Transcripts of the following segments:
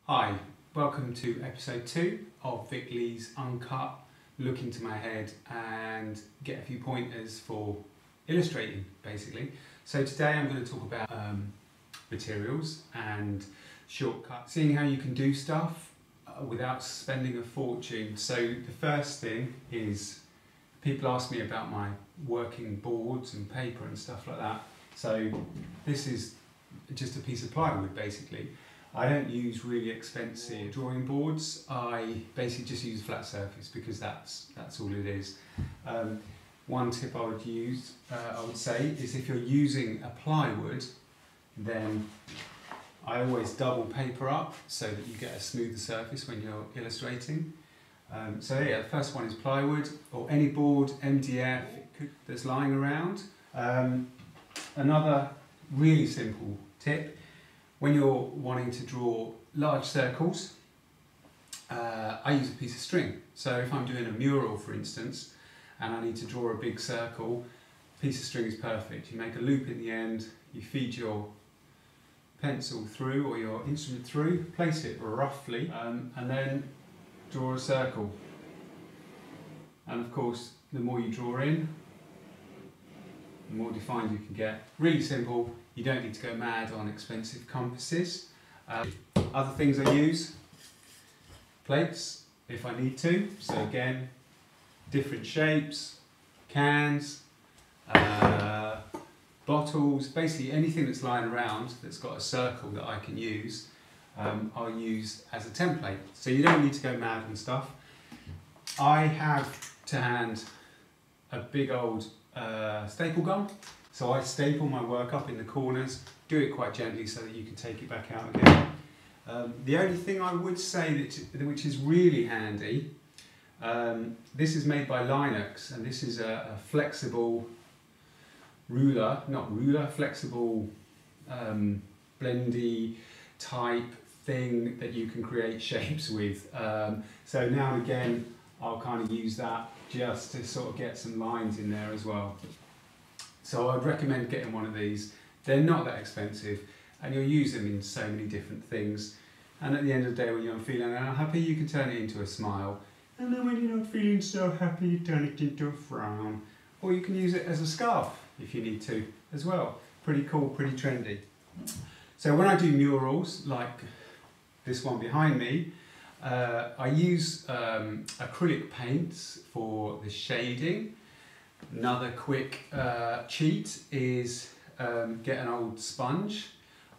Hi, welcome to episode 2 of Vic Lee's Uncut. Look into my head and get a few pointers for illustrating, basically. So today I'm going to talk about materials and shortcuts, seeing how you can do stuff without spending a fortune. So the first thing is, people ask me about my working boards and paper and stuff like that. So this is just a piece of plywood, basically. I don't use really expensive drawing boards. I basically just use a flat surface because that's all it is. One tip I would say, is if you're using a plywood, then I always double paper up so that you get a smoother surface when you're illustrating. So yeah, the first one is plywood or any board, MDF that's lying around. Another really simple tip: when you're wanting to draw large circles, I use a piece of string. So if I'm doing a mural, for instance, and I need to draw a big circle, a piece of string is perfect. You make a loop in the end, you feed your pencil through or your instrument through, place it roughly, and then draw a circle. And of course, the more you draw in, the more defined you can get. Really simple. You don't need to go mad on expensive compasses. Other things I use: plates if I need to. So again, different shapes, cans, bottles, basically anything that's lying around that's got a circle that I can use, I'll use as a template. So you don't need to go mad and stuff. I have to hand a big old staple gun. So I staple my work up in the corners, do it quite gently so that you can take it back out again. The only thing I would say which is really handy, this is made by Linux, and this is a flexible flexible blendy type thing that you can create shapes with. So now and again I'll kind of use that just to sort of get some lines in there as well. So I'd recommend getting one of these. They're not that expensive and you'll use them in so many different things. And at the end of the day, when you're feeling unhappy, you can turn it into a smile. And then when you're not feeling so happy, you turn it into a frown. Or you can use it as a scarf if you need to as well. Pretty cool, pretty trendy. So when I do murals, like this one behind me, I use acrylic paints for the shading. Another quick cheat is get an old sponge,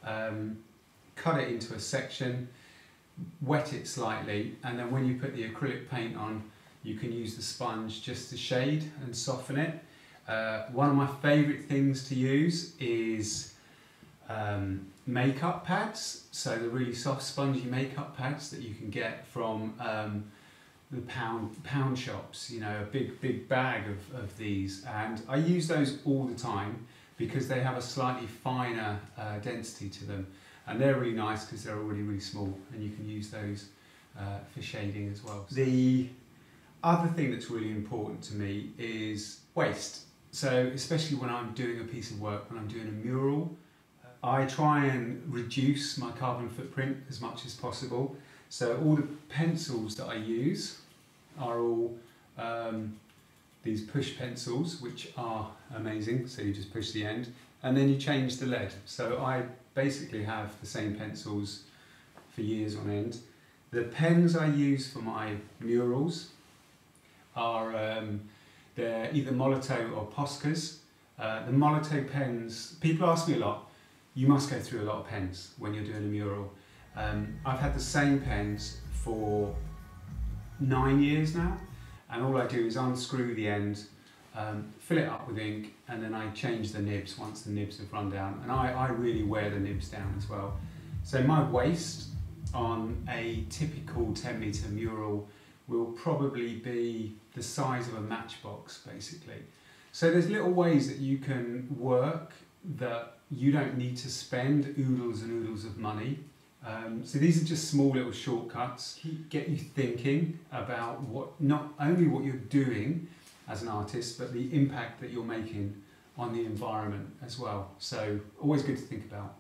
cut it into a section, wet it slightly, and then when you put the acrylic paint on, you can use the sponge just to shade and soften it. One of my favourite things to use is makeup pads, so the really soft spongy makeup pads that you can get from the pound shops, you know, a big bag of these, and I use those all the time because they have a slightly finer density to them, and they're really nice because they're already really small, and you can use those for shading as well. The other thing that's really important to me is waste. So especially when I'm doing a piece of work, when I'm doing a mural, I try and reduce my carbon footprint as much as possible. So all the pencils that I use are all these push pencils, which are amazing. So you just push the end and then you change the lead. So I basically have the same pencils for years on end. The pens I use for my murals are they're either Molotow or Poscas. The Molotow pens, people ask me a lot, you must go through a lot of pens when you're doing a mural. I've had the same pens for 9 years now, and all I do is unscrew the end, fill it up with ink, and then I change the nibs once the nibs have run down, and I really wear the nibs down as well. So my waste on a typical 10-metre mural will probably be the size of a matchbox, basically. So there's little ways that you can work that you don't need to spend oodles and oodles of money. So these are just small little shortcuts, get you thinking about not only what you're doing as an artist, but the impact that you're making on the environment as well. So always good to think about.